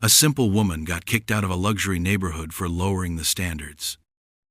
A simple woman got kicked out of a luxury neighborhood for lowering the standards.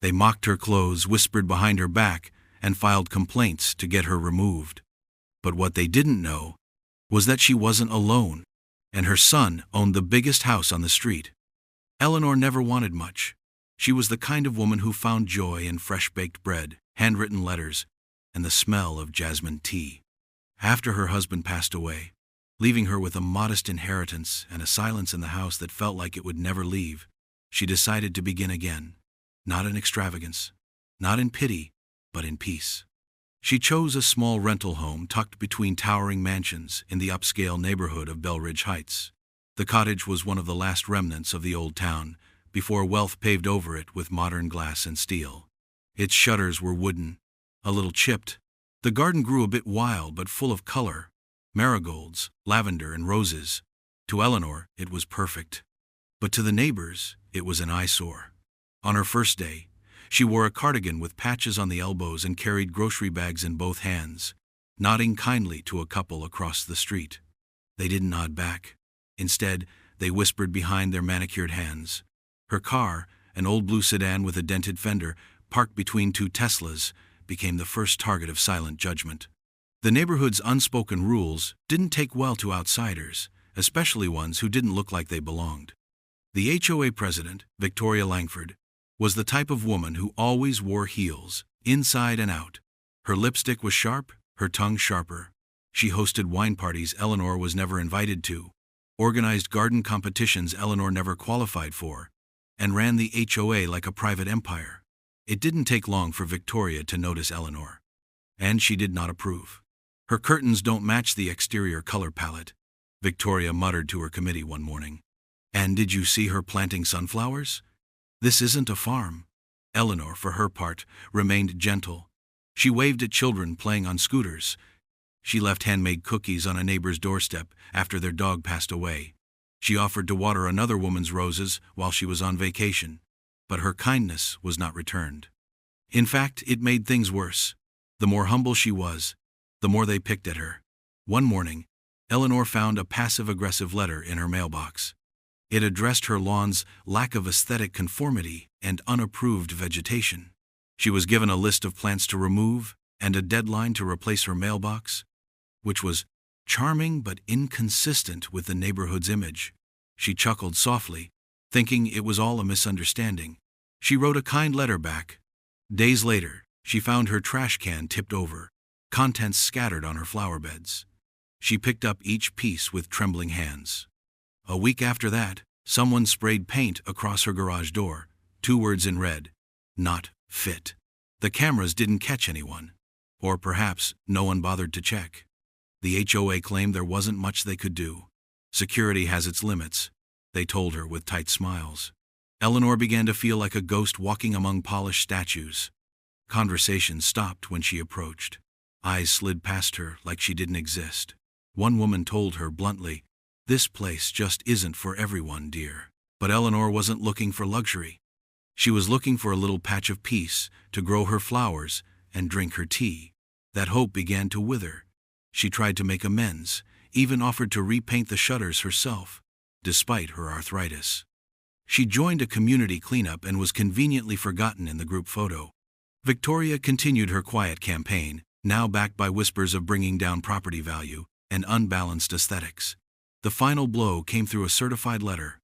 They mocked her clothes, whispered behind her back, and filed complaints to get her removed. But what they didn't know was that she wasn't alone, and her son owned the biggest house on the street. Eleanor never wanted much. She was the kind of woman who found joy in fresh-baked bread, handwritten letters, and the smell of jasmine tea. After her husband passed away, leaving her with a modest inheritance and a silence in the house that felt like it would never leave, she decided to begin again, not in extravagance, not in pity, but in peace. She chose a small rental home tucked between towering mansions in the upscale neighborhood of Belridge Heights. The cottage was one of the last remnants of the old town, before wealth paved over it with modern glass and steel. Its shutters were wooden, a little chipped. The garden grew a bit wild but full of color, marigolds, lavender, and roses. To Eleanor, it was perfect. But to the neighbors, it was an eyesore. On her first day, she wore a cardigan with patches on the elbows and carried grocery bags in both hands, nodding kindly to a couple across the street. They didn't nod back. Instead, they whispered behind their manicured hands. Her car, an old blue sedan with a dented fender, parked between two Teslas, became the first target of silent judgment. The neighborhood's unspoken rules didn't take well to outsiders, especially ones who didn't look like they belonged. The HOA president, Victoria Langford, was the type of woman who always wore heels, inside and out. Her lipstick was sharp, her tongue sharper. She hosted wine parties Eleanor was never invited to, organized garden competitions Eleanor never qualified for, and ran the HOA like a private empire. It didn't take long for Victoria to notice Eleanor. And she did not approve. Her curtains don't match the exterior color palette, Victoria muttered to her committee one morning. And did you see her planting sunflowers? This isn't a farm. Eleanor, for her part, remained gentle. She waved at children playing on scooters. She left handmade cookies on a neighbor's doorstep after their dog passed away. She offered to water another woman's roses while she was on vacation, but her kindness was not returned. In fact, it made things worse. The more humble she was, the more they picked at her. One morning, Eleanor found a passive-aggressive letter in her mailbox. It addressed her lawn's lack of aesthetic conformity and unapproved vegetation. She was given a list of plants to remove and a deadline to replace her mailbox, which was charming but inconsistent with the neighborhood's image. She chuckled softly, thinking it was all a misunderstanding. She wrote a kind letter back. Days later, she found her trash can tipped over, contents scattered on her flower beds. She picked up each piece with trembling hands. A week after that, someone sprayed paint across her garage door, 2 words in red: not fit. The cameras didn't catch anyone. Or perhaps no one bothered to check. The HOA claimed there wasn't much they could do. Security has its limits, they told her with tight smiles. Eleanor began to feel like a ghost walking among polished statues. Conversation stopped when she approached. Eyes slid past her like she didn't exist. One woman told her bluntly, "This place just isn't for everyone, dear." But Eleanor wasn't looking for luxury. She was looking for a little patch of peace to grow her flowers and drink her tea. That hope began to wither. She tried to make amends, even offered to repaint the shutters herself, despite her arthritis. She joined a community cleanup and was conveniently forgotten in the group photo. Victoria continued her quiet campaign, now backed by whispers of bringing down property value and unbalanced aesthetics. The final blow came through a certified letter.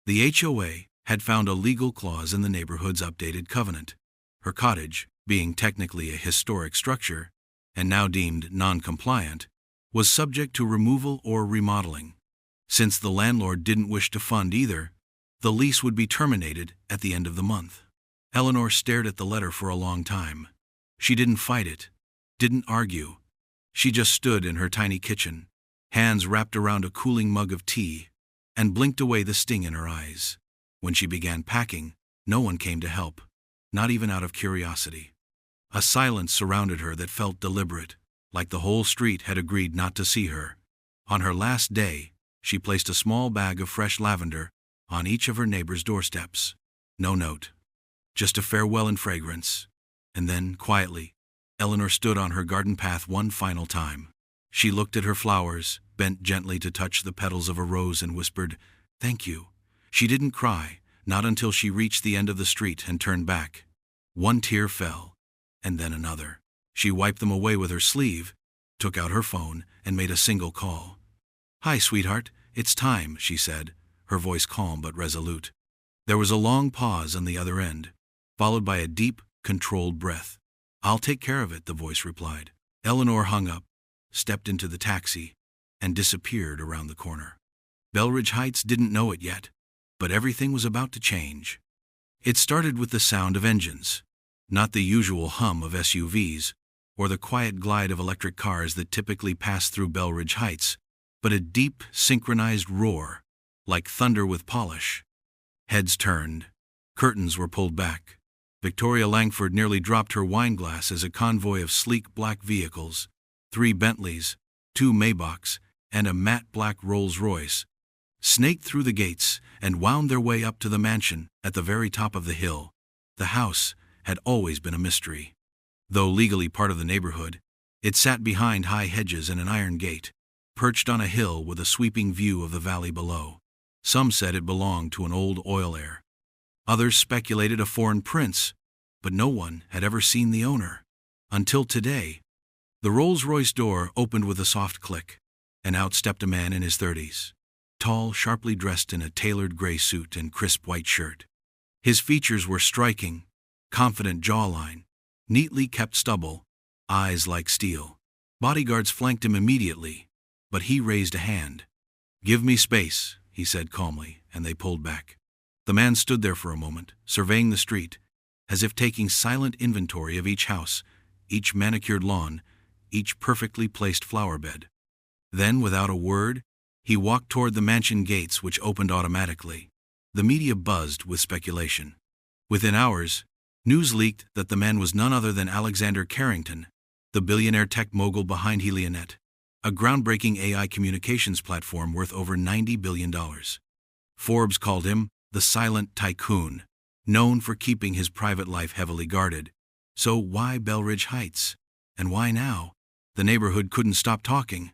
The HOA had found a legal clause in the neighborhood's updated covenant. Her cottage, being technically a historic structure, and now deemed non-compliant, was subject to removal or remodeling. Since the landlord didn't wish to fund either, the lease would be terminated at the end of the month. Eleanor stared at the letter for a long time. She didn't fight it, didn't argue. She just stood in her tiny kitchen, hands wrapped around a cooling mug of tea, and blinked away the sting in her eyes. When she began packing, no one came to help, not even out of curiosity. A silence surrounded her that felt deliberate, like the whole street had agreed not to see her. On her last day, she placed a small bag of fresh lavender on each of her neighbors' doorsteps. No note, just a farewell in fragrance. And then, quietly, Eleanor stood on her garden path one final time. She looked at her flowers, bent gently to touch the petals of a rose, and whispered, Thank you. She didn't cry, not until she reached the end of the street and turned back. One tear fell, and then another. She wiped them away with her sleeve, took out her phone, and made a single call. "Hi, sweetheart, it's time," she said, her voice calm but resolute. There was a long pause on the other end, followed by a deep, controlled breath. "I'll take care of it," the voice replied. Eleanor hung up, stepped into the taxi, and disappeared around the corner. Belridge Heights didn't know it yet, but everything was about to change. It started with the sound of engines, not the usual hum of SUVs or the quiet glide of electric cars that typically pass through Belridge Heights, but a deep, synchronized roar, like thunder with polish. Heads turned. Curtains were pulled back. Victoria Langford nearly dropped her wine glass as a convoy of sleek black vehicles, 3 Bentleys, 2 Maybachs, and a matte black Rolls-Royce, snaked through the gates and wound their way up to the mansion at the very top of the hill. The house had always been a mystery. Though legally part of the neighborhood, it sat behind high hedges and an iron gate, perched on a hill with a sweeping view of the valley below. Some said it belonged to an old oil heir. Others speculated a foreign prince, but no one had ever seen the owner. Until today. The Rolls-Royce door opened with a soft click, and out stepped a man in his 30s. Tall, sharply dressed in a tailored gray suit and crisp white shirt. His features were striking, confident jawline, neatly kept stubble, eyes like steel. Bodyguards flanked him immediately, but he raised a hand. "Give me space," he said calmly, and they pulled back. The man stood there for a moment, surveying the street, as if taking silent inventory of each house, each manicured lawn, each perfectly placed flower bed. Then, without a word, he walked toward the mansion gates, which opened automatically. The media buzzed with speculation. Within hours, news leaked that the man was none other than Alexander Carrington, the billionaire tech mogul behind Helionet, a groundbreaking AI communications platform worth over $90 billion. Forbes called him the silent tycoon, known for keeping his private life heavily guarded. So why Belridge Heights? And why now? The neighborhood couldn't stop talking.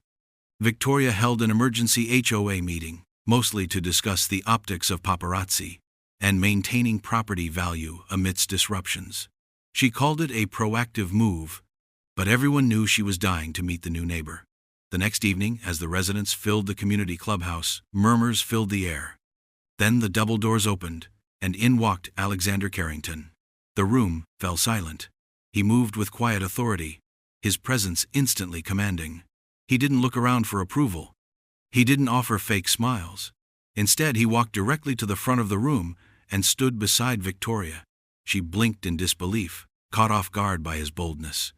Victoria held an emergency HOA meeting, mostly to discuss the optics of paparazzi and maintaining property value amidst disruptions. She called it a proactive move, but everyone knew she was dying to meet the new neighbor. The next evening, as the residents filled the community clubhouse, murmurs filled the air. Then the double doors opened, and in walked Alexander Carrington. The room fell silent. He moved with quiet authority, his presence instantly commanding. He didn't look around for approval. He didn't offer fake smiles. Instead, he walked directly to the front of the room and stood beside Victoria. She blinked in disbelief, caught off guard by his boldness.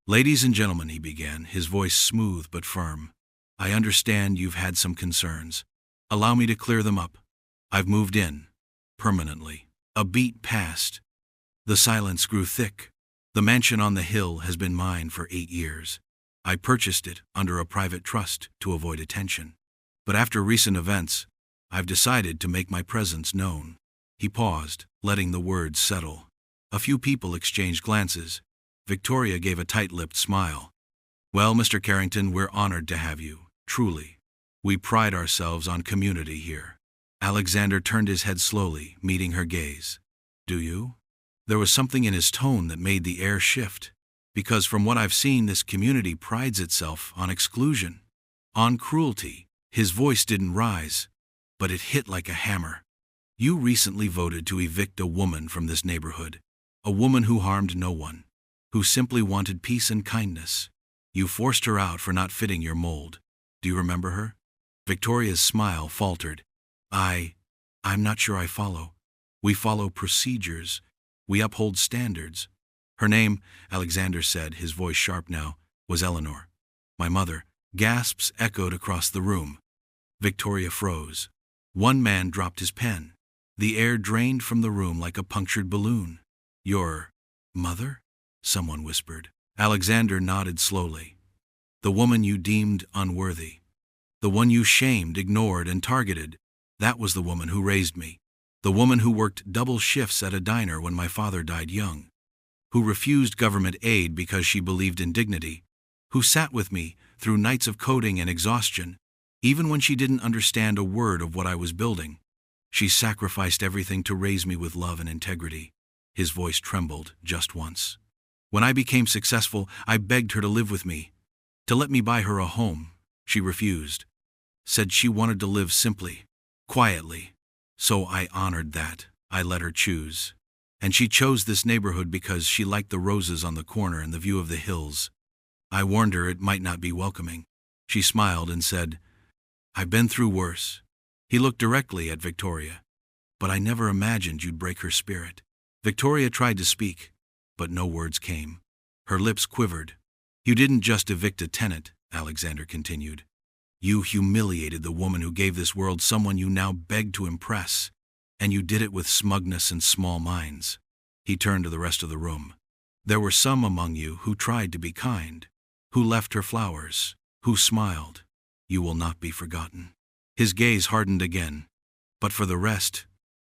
"Ladies and gentlemen," he began, his voice smooth but firm, "I understand you've had some concerns. Allow me to clear them up. I've moved in. Permanently." A beat passed. The silence grew thick. "The mansion on the hill has been mine for 8 years. I purchased it under a private trust to avoid attention. But after recent events, I've decided to make my presence known." He paused, letting the words settle. A few people exchanged glances. Victoria gave a tight-lipped smile. "Well, Mr. Carrington, we're honored to have you, truly. We pride ourselves on community here." Alexander turned his head slowly, meeting her gaze. "Do you?" There was something in his tone that made the air shift. "Because from what I've seen, this community prides itself on exclusion, on cruelty." His voice didn't rise, but it hit like a hammer. "You recently voted to evict a woman from this neighborhood, a woman who harmed no one, who simply wanted peace and kindness. You forced her out for not fitting your mold. Do you remember her?" Victoria's smile faltered. I'm not sure I follow. We follow procedures. We uphold standards." "Her name," Alexander said, his voice sharp now, "was Eleanor. My mother." Gasps echoed across the room. Victoria froze. One man dropped his pen. The air drained from the room like a punctured balloon. "Your mother?" someone whispered. Alexander nodded slowly. "The woman you deemed unworthy. The one you shamed, ignored, and targeted. That was the woman who raised me. The woman who worked double shifts at a diner when my father died young. Who refused government aid because she believed in dignity. Who sat with me through nights of coding and exhaustion. Even when she didn't understand a word of what I was building, she sacrificed everything to raise me with love and integrity. His voice trembled just once. When I became successful, I begged her to live with me, to let me buy her a home. She refused, said she wanted to live simply, quietly. So I honored that. I let her choose. And she chose this neighborhood because she liked the roses on the corner and the view of the hills. I warned her it might not be welcoming. She smiled and said, "I've been through worse." He looked directly at Victoria. "But I never imagined you'd break her spirit." Victoria tried to speak, but no words came. Her lips quivered. "You didn't just evict a tenant," Alexander continued. "You humiliated the woman who gave this world someone you now beg to impress, and you did it with smugness and small minds." He turned to the rest of the room. "There were some among you who tried to be kind, who left her flowers, who smiled. You will not be forgotten." His gaze hardened again. "But for the rest,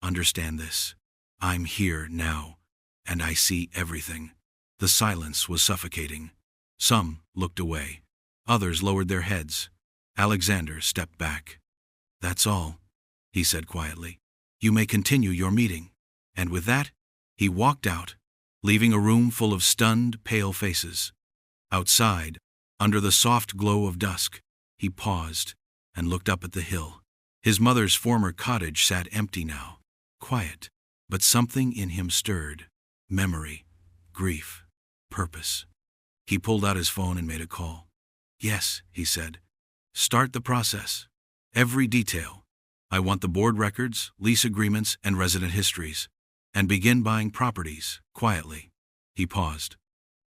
understand this. I'm here now, and I see everything." The silence was suffocating. Some looked away. Others lowered their heads. Alexander stepped back. "That's all," he said quietly. "You may continue your meeting." And with that, he walked out, leaving a room full of stunned, pale faces. Outside, under the soft glow of dusk, he paused and looked up at the hill. His mother's former cottage sat empty now, quiet, but something in him stirred. Memory, grief, purpose. He pulled out his phone and made a call. "Yes," he said. "Start the process. Every detail. I want the board records, lease agreements, and resident histories. And begin buying properties, quietly." He paused.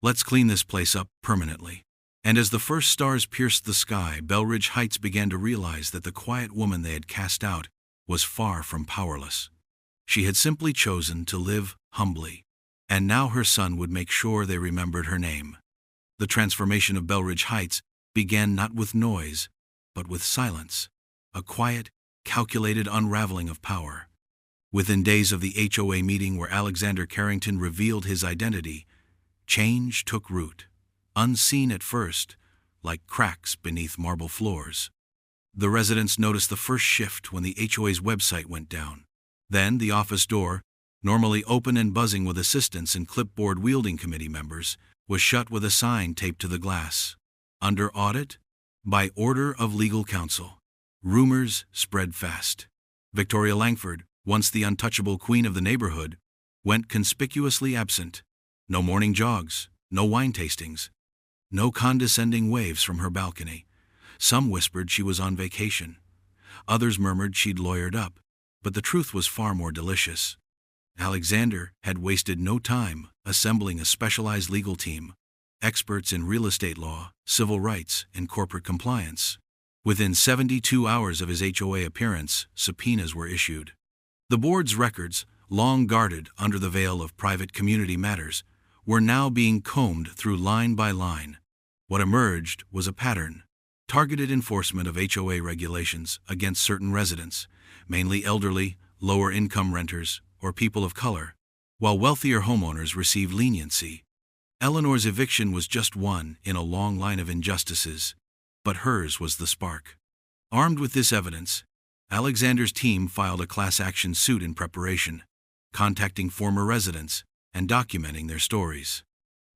"Let's clean this place up permanently." And as the first stars pierced the sky, Belridge Heights began to realize that the quiet woman they had cast out was far from powerless. She had simply chosen to live humbly, and now her son would make sure they remembered her name. The transformation of Belridge Heights began not with noise, but with silence, a quiet, calculated unraveling of power. Within days of the HOA meeting where Alexander Carrington revealed his identity, change took root, unseen at first, like cracks beneath marble floors. The residents noticed the first shift when the HOA's website went down. Then the office door, normally open and buzzing with assistants and clipboard-wielding committee members, was shut with a sign taped to the glass. "Under audit, by order of legal counsel." Rumors spread fast. Victoria Langford, once the untouchable queen of the neighborhood, went conspicuously absent. No morning jogs, no wine tastings, no condescending waves from her balcony. Some whispered she was on vacation. Others murmured she'd lawyered up, but the truth was far more delicious. Alexander had wasted no time assembling a specialized legal team, experts in real estate law, civil rights, and corporate compliance. Within 72 hours of his HOA appearance, subpoenas were issued. The board's records, long guarded under the veil of private community matters, were now being combed through line by line. What emerged was a pattern: targeted enforcement of HOA regulations against certain residents, mainly elderly, lower-income renters, or people of color, while wealthier homeowners received leniency. Eleanor's eviction was just one in a long line of injustices, but hers was the spark. Armed with this evidence, Alexander's team filed a class action suit in preparation, contacting former residents and documenting their stories.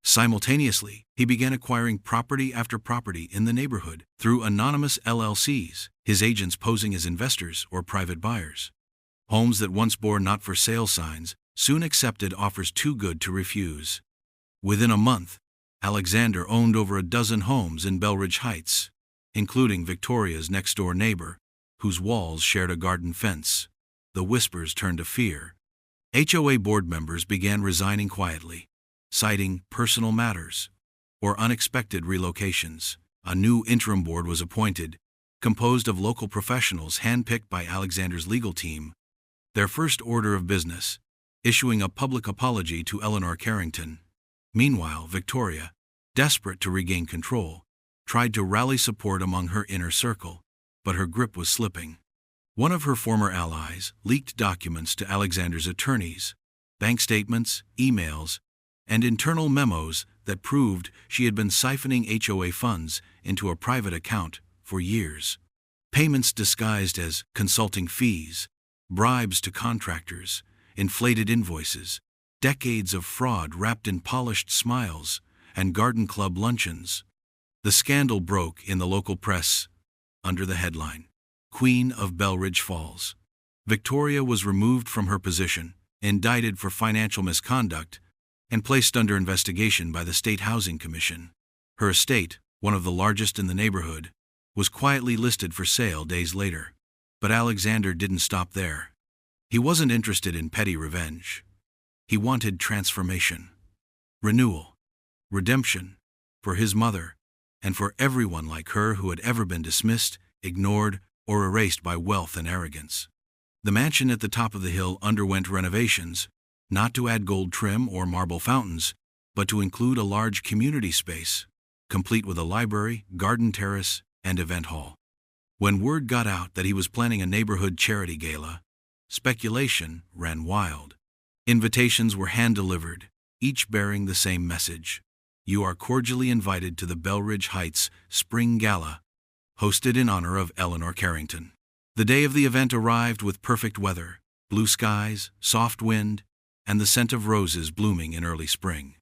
Simultaneously, he began acquiring property after property in the neighborhood through anonymous LLCs, his agents posing as investors or private buyers. Homes that once bore not-for-sale signs soon accepted offers too good to refuse. Within a month, Alexander owned over a dozen homes in Belridge Heights, including Victoria's next-door neighbor, whose walls shared a garden fence. The whispers turned to fear. HOA board members began resigning quietly, citing personal matters or unexpected relocations. A new interim board was appointed, composed of local professionals handpicked by Alexander's legal team. Their first order of business, issuing a public apology to Eleanor Carrington. Meanwhile, Victoria, desperate to regain control, tried to rally support among her inner circle, but her grip was slipping. One of her former allies leaked documents to Alexander's attorneys, bank statements, emails, and internal memos that proved she had been siphoning HOA funds into a private account for years. Payments disguised as consulting fees, bribes to contractors, inflated invoices, decades of fraud wrapped in polished smiles, and garden club luncheons. The scandal broke in the local press under the headline, "Queen of Belridge Falls." Victoria was removed from her position, indicted for financial misconduct, and placed under investigation by the State Housing Commission. Her estate, one of the largest in the neighborhood, was quietly listed for sale days later. But Alexander didn't stop there. He wasn't interested in petty revenge. He wanted transformation, renewal, redemption, for his mother, and for everyone like her who had ever been dismissed, ignored, or erased by wealth and arrogance. The mansion at the top of the hill underwent renovations, not to add gold trim or marble fountains, but to include a large community space, complete with a library, garden terrace, and event hall. When word got out that he was planning a neighborhood charity gala, speculation ran wild. Invitations were hand-delivered, each bearing the same message: "You are cordially invited to the Belridge Heights Spring Gala, hosted in honor of Eleanor Carrington." The day of the event arrived with perfect weather, blue skies, soft wind, and the scent of roses blooming in early spring.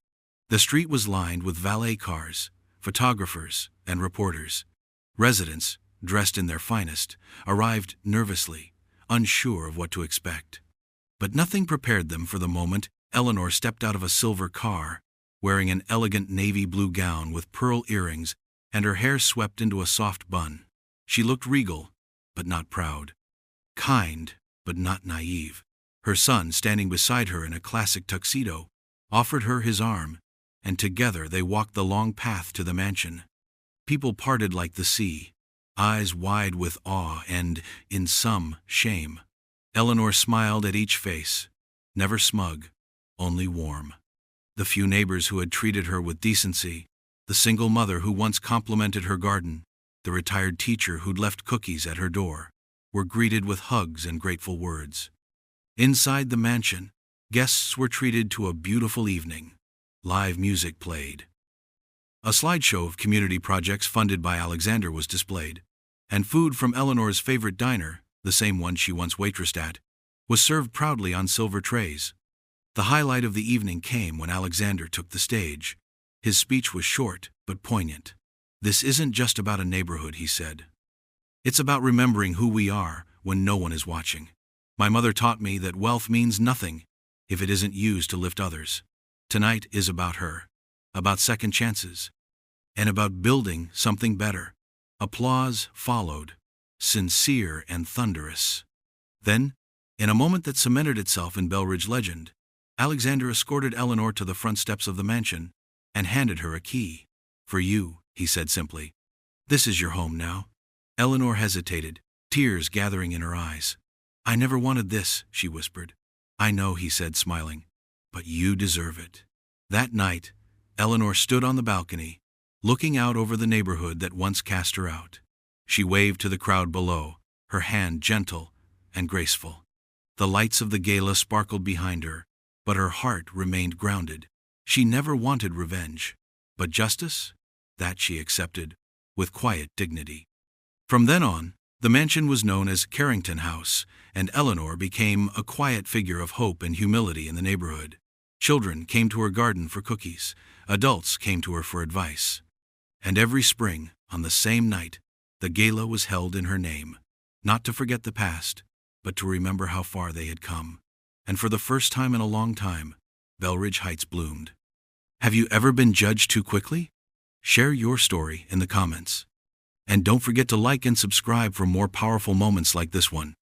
The street was lined with valet cars, photographers, and reporters. Residents, dressed in their finest, arrived nervously, unsure of what to expect. But nothing prepared them for the moment Eleanor stepped out of a silver car, wearing an elegant navy blue gown with pearl earrings and her hair swept into a soft bun. She looked regal, but not proud. Kind, but not naive. Her son, standing beside her in a classic tuxedo, offered her his arm, and together they walked the long path to the mansion. People parted like the sea, eyes wide with awe and, in some, shame. Eleanor smiled at each face, never smug, only warm. The few neighbors who had treated her with decency, the single mother who once complimented her garden, the retired teacher who'd left cookies at her door, were greeted with hugs and grateful words. Inside the mansion, guests were treated to a beautiful evening. Live music played. A slideshow of community projects funded by Alexander was displayed, and food from Eleanor's favorite diner, the same one she once waitressed at, was served proudly on silver trays. The highlight of the evening came when Alexander took the stage. His speech was short but poignant. "This isn't just about a neighborhood," he said. "It's about remembering who we are when no one is watching. My mother taught me that wealth means nothing if it isn't used to lift others. Tonight is about her, about second chances, and about building something better." Applause followed, sincere and thunderous. Then, in a moment that cemented itself in Belridge legend, Alexander escorted Eleanor to the front steps of the mansion and handed her a key. "For you," he said simply. "This is your home now." Eleanor hesitated, tears gathering in her eyes. "I never wanted this," she whispered. "I know," he said, smiling, "but you deserve it." That night, Eleanor stood on the balcony, looking out over the neighborhood that once cast her out. She waved to the crowd below, her hand gentle and graceful. The lights of the gala sparkled behind her, but her heart remained grounded. She never wanted revenge, but justice? That she accepted, with quiet dignity. From then on, the mansion was known as Carrington House, and Eleanor became a quiet figure of hope and humility in the neighborhood. Children came to her garden for cookies, adults came to her for advice. And every spring, on the same night, the gala was held in her name, not to forget the past, but to remember how far they had come. And for the first time in a long time, Belridge Heights bloomed. Have you ever been judged too quickly? Share your story in the comments. And don't forget to like and subscribe for more powerful moments like this one.